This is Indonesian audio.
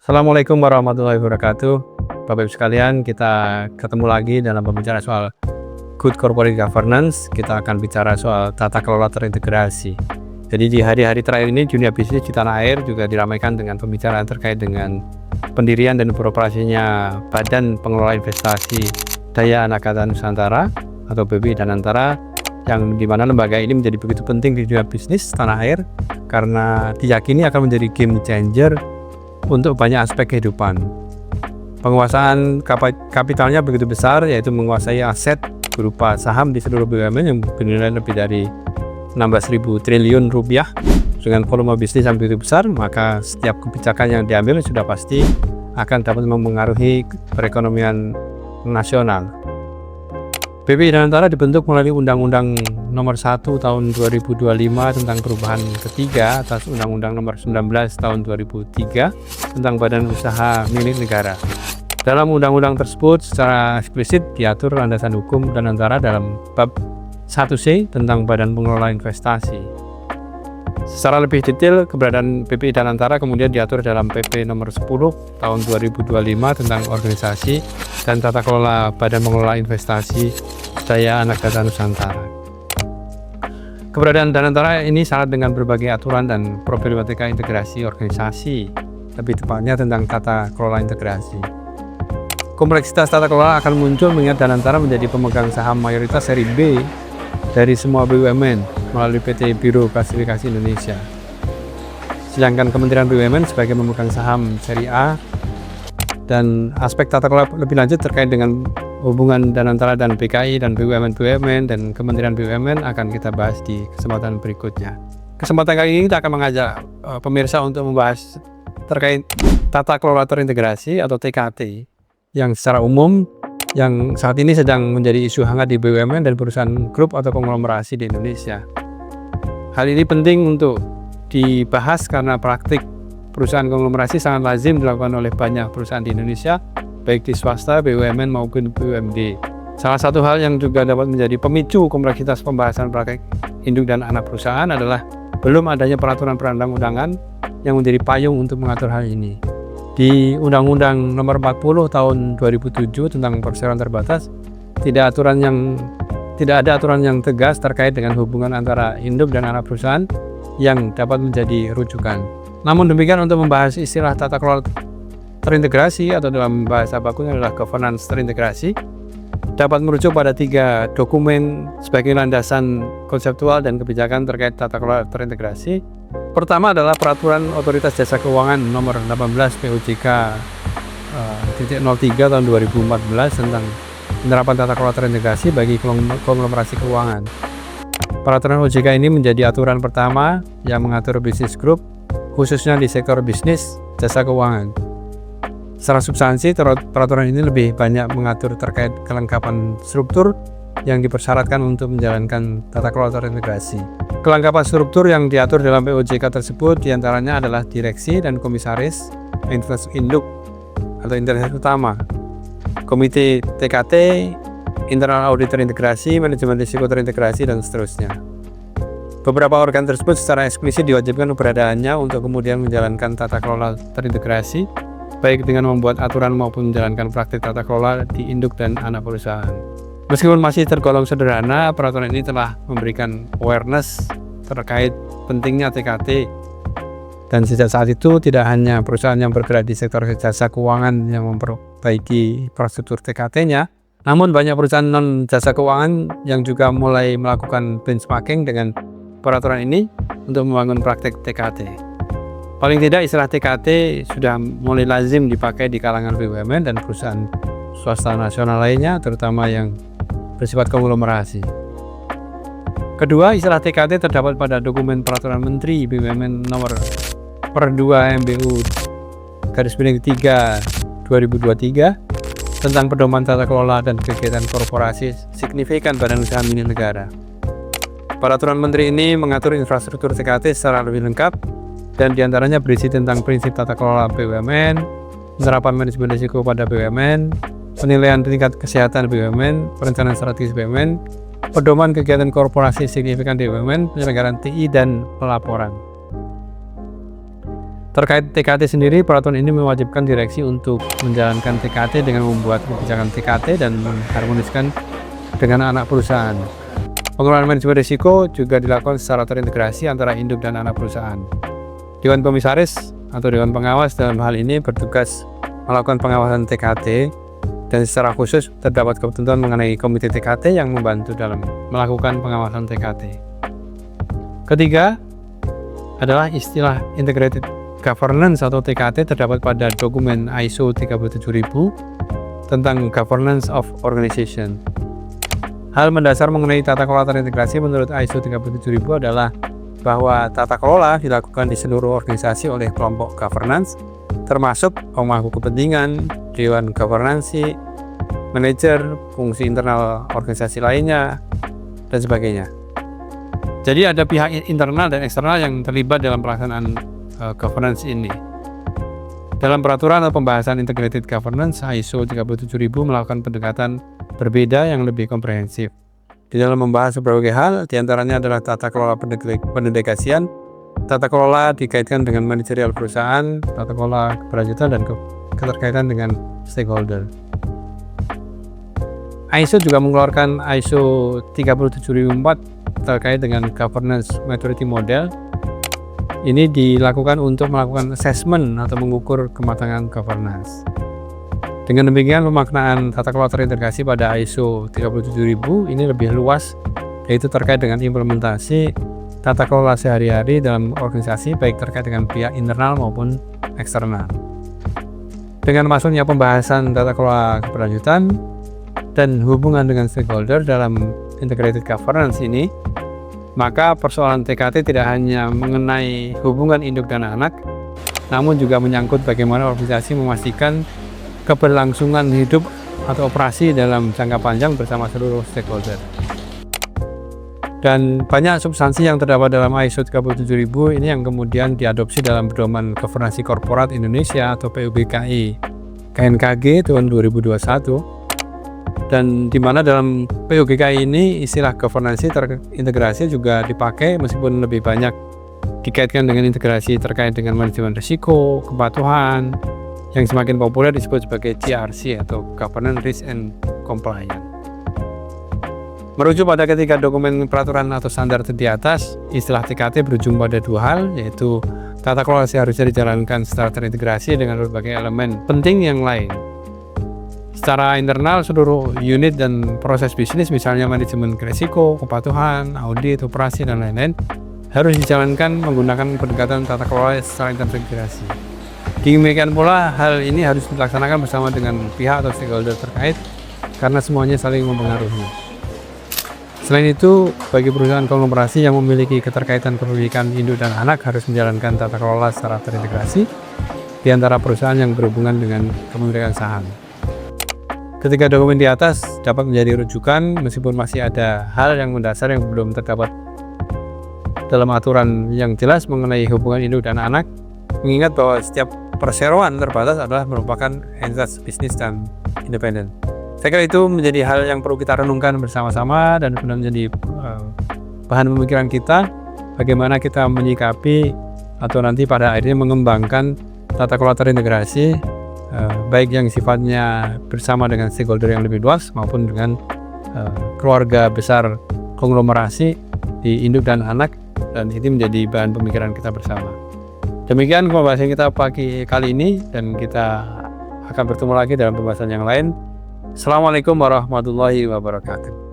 Assalamualaikum warahmatullahi wabarakatuh. Bapak Ibu sekalian, kita ketemu lagi dalam pembicaraan soal Good Corporate Governance. Kita akan bicara soal tata kelola terintegrasi. Jadi di hari-hari terakhir ini dunia bisnis di tanah air juga diramaikan dengan pembicaraan terkait dengan pendirian dan beroperasinya Badan Pengelola Investasi Daya Anak Kata Nusantara atau BPI Danantara, yang dimana lembaga ini menjadi begitu penting di dunia bisnis tanah air karena diyakini akan menjadi game changer untuk banyak aspek kehidupan. Penguasaan kapitalnya begitu besar, yaitu menguasai aset berupa saham di seluruh BUMN yang bernilai lebih dari 16.000 triliun rupiah. Dengan volume bisnis yang begitu besar, maka setiap kebijakan yang diambil sudah pasti akan dapat mempengaruhi perekonomian nasional. BPI Danantara dibentuk melalui Undang-Undang Nomor 1 Tahun 2025 tentang perubahan ketiga atas Undang-Undang Nomor 19 Tahun 2003 tentang Badan Usaha Milik Negara. Dalam undang-undang tersebut secara eksplisit diatur landasan hukum Danantara dalam bab 1C tentang Badan Pengelola Investasi. Secara lebih detail, keberadaan BPI Danantara kemudian diatur dalam PP Nomor 10 Tahun 2025 tentang organisasi dan tata kelola Badan Pengelola Investasi Daya Anak Kata Nusantara. Keberadaan Danantara ini syarat dengan berbagai aturan dan problematika integrasi organisasi, lebih tepatnya tentang tata kelola integrasi. Kompleksitas tata kelola akan muncul mengingat Danantara menjadi pemegang saham mayoritas seri B dari semua BUMN melalui PT Biro Klasifikasi Indonesia. Sedangkan Kementerian BUMN sebagai pemegang saham seri A, dan aspek tata kelola lebih lanjut terkait dengan hubungan Danantara dan BKI dan BUMN dan Kementerian BUMN akan kita bahas di kesempatan berikutnya. Kesempatan kali ini kita akan mengajak pemirsa untuk membahas terkait tata kelola terintegrasi atau TKT yang secara umum yang saat ini sedang menjadi isu hangat di BUMN dan perusahaan grup atau konglomerasi di Indonesia. Hal ini penting untuk dibahas karena praktik perusahaan konglomerasi sangat lazim dilakukan oleh banyak perusahaan di Indonesia, baik di swasta, BUMN maupun BUMD. Salah satu hal yang juga dapat menjadi pemicu kompleksitas pembahasan praktik induk dan anak perusahaan adalah belum adanya peraturan perundang-undangan yang menjadi payung untuk mengatur hal ini. Di Undang-Undang Nomor 40 Tahun 2007 tentang perseroan terbatas, tidak ada aturan yang tegas terkait dengan hubungan antara induk dan anak perusahaan yang dapat menjadi rujukan. Namun demikian, untuk membahas istilah tata kelola terintegrasi atau dalam bahasa bakunya adalah governance terintegrasi, dapat merujuk pada 3 dokumen sebagai landasan konseptual dan kebijakan terkait tata kelola terintegrasi. Pertama adalah Peraturan Otoritas Jasa Keuangan Nomor 18 POJK 03 Tahun 2014 tentang penerapan tata kelola terintegrasi bagi konglomerasi keuangan. Peraturan OJK ini menjadi aturan pertama yang mengatur bisnis grup, khususnya di sektor bisnis jasa keuangan. Secara substansi, peraturan ini lebih banyak mengatur terkait kelengkapan struktur yang dipersyaratkan untuk menjalankan tata kelola terintegrasi. Kelengkapan struktur yang diatur dalam POJK tersebut diantaranya adalah direksi dan komisaris, investasi induk atau internal utama, komite TKT, internal audit terintegrasi, manajemen risiko terintegrasi, dan seterusnya. Beberapa organ tersebut secara eksplisit diwajibkan keberadaannya untuk kemudian menjalankan tata kelola terintegrasi, baik dengan membuat aturan maupun menjalankan praktik tata kelola di induk dan anak perusahaan. Meskipun masih tergolong sederhana, peraturan ini telah memberikan awareness terkait pentingnya TKT. Dan sejak saat itu, tidak hanya perusahaan yang bergerak di sektor jasa keuangan yang memperbaiki infrastruktur TKT-nya, namun banyak perusahaan non-jasa keuangan yang juga mulai melakukan benchmarking dengan peraturan ini untuk membangun praktik TKT. Paling tidak istilah TKT sudah mulai lazim dipakai di kalangan BUMN dan perusahaan swasta nasional lainnya, terutama yang bersifat konglomerasi. Kedua, istilah TKT terdapat pada dokumen Peraturan Menteri BUMN Nomor 2 MBU /3 2023 tentang pedoman tata kelola dan kegiatan korporasi signifikan Badan Usaha Milik Negara. Peraturan Menteri ini mengatur infrastruktur TKT secara lebih lengkap dan diantaranya berisi tentang prinsip tata kelola BUMN, penerapan manajemen risiko pada BUMN, penilaian tingkat kesehatan BUMN, perencanaan strategis BUMN, pedoman kegiatan korporasi signifikan di BUMN, penyelenggaraan TI, dan pelaporan. Terkait TKT sendiri, peraturan ini mewajibkan direksi untuk menjalankan TKT dengan membuat kebijakan TKT dan mengharmoniskan dengan anak perusahaan. Pengelolaan manajemen risiko juga dilakukan secara terintegrasi antara induk dan anak perusahaan. Dewan Komisaris atau Dewan Pengawas dalam hal ini bertugas melakukan pengawasan TKT, dan secara khusus terdapat ketentuan mengenai komite TKT yang membantu dalam melakukan pengawasan TKT. Ketiga adalah istilah Integrated Governance atau TKT terdapat pada dokumen ISO 37000 tentang Governance of Organization. Hal mendasar mengenai tata kelola terintegrasi menurut ISO 37000 adalah bahwa tata kelola dilakukan di seluruh organisasi oleh kelompok governance, termasuk pemangku kepentingan, dewan governansi, manajer, fungsi internal organisasi lainnya, dan sebagainya. Jadi ada pihak internal dan eksternal yang terlibat dalam pelaksanaan governance ini. Dalam peraturan atau pembahasan integrated governance, ISO 37000 melakukan pendekatan berbeda yang lebih komprehensif. Di dalam membahas berbagai hal, diantaranya adalah tata kelola pendelegasian, tata kelola dikaitkan dengan manajerial perusahaan, tata kelola keberlanjutan, dan keterkaitan dengan stakeholder. ISO juga mengeluarkan ISO 37004 terkait dengan governance maturity model. Ini dilakukan untuk melakukan assessment atau mengukur kematangan governance. Dengan demikian, pemaknaan tata kelola terintegrasi pada ISO 37000 ini lebih luas, yaitu terkait dengan implementasi tata kelola sehari-hari dalam organisasi, baik terkait dengan pihak internal maupun eksternal. Dengan masuknya pembahasan tata kelola keberlanjutan dan hubungan dengan stakeholder dalam integrated governance ini, maka persoalan TKT tidak hanya mengenai hubungan induk dan anak, namun juga menyangkut bagaimana organisasi memastikan keberlangsungan hidup atau operasi dalam jangka panjang bersama seluruh stakeholder. Dan banyak substansi yang terdapat dalam ISO 37000 ini yang kemudian diadopsi dalam Pedoman Governance Korporat Indonesia atau PUBKI KNKG tahun 2021. Dan di mana dalam PUBKI ini istilah governance terintegrasi juga dipakai, meskipun lebih banyak dikaitkan dengan integrasi terkait dengan manajemen risiko, kepatuhan, yang semakin populer disebut sebagai GRC atau Governance Risk and Compliance. Merujuk pada ketiga dokumen peraturan atau standar di atas, istilah TKT berujung pada dua hal, yaitu tata kelola seharusnya dijalankan secara terintegrasi dengan berbagai elemen penting yang lain. Secara internal, seluruh unit dan proses bisnis, misalnya manajemen risiko, kepatuhan, audit, operasi, dan lain-lain, harus dijalankan menggunakan pendekatan tata kelola secara terintegrasi. Demikian pula, hal ini harus dilaksanakan bersama dengan pihak atau stakeholder terkait, karena semuanya saling mempengaruhi. Selain itu, bagi perusahaan konglomerasi yang memiliki keterkaitan kepemilikan induk dan anak harus menjalankan tata kelola secara terintegrasi di antara perusahaan yang berhubungan dengan kepemilikan saham. Ketiga dokumen di atas dapat menjadi rujukan meskipun masih ada hal yang mendasar yang belum terdapat dalam aturan yang jelas mengenai hubungan induk dan anak, mengingat bahwa setiap perseroan terbatas adalah merupakan entitas bisnis dan independen. Saya kira itu menjadi hal yang perlu kita renungkan bersama-sama dan benar menjadi bahan pemikiran kita bagaimana kita menyikapi atau nanti pada akhirnya mengembangkan tata kelola terintegrasi, baik yang sifatnya bersama dengan stakeholder yang lebih luas maupun dengan keluarga besar konglomerasi di induk dan anak, dan ini menjadi bahan pemikiran kita bersama. Demikian pembahasan kita pagi kali ini, dan kita akan bertemu lagi dalam pembahasan yang lain. Assalamualaikum warahmatullahi wabarakatuh.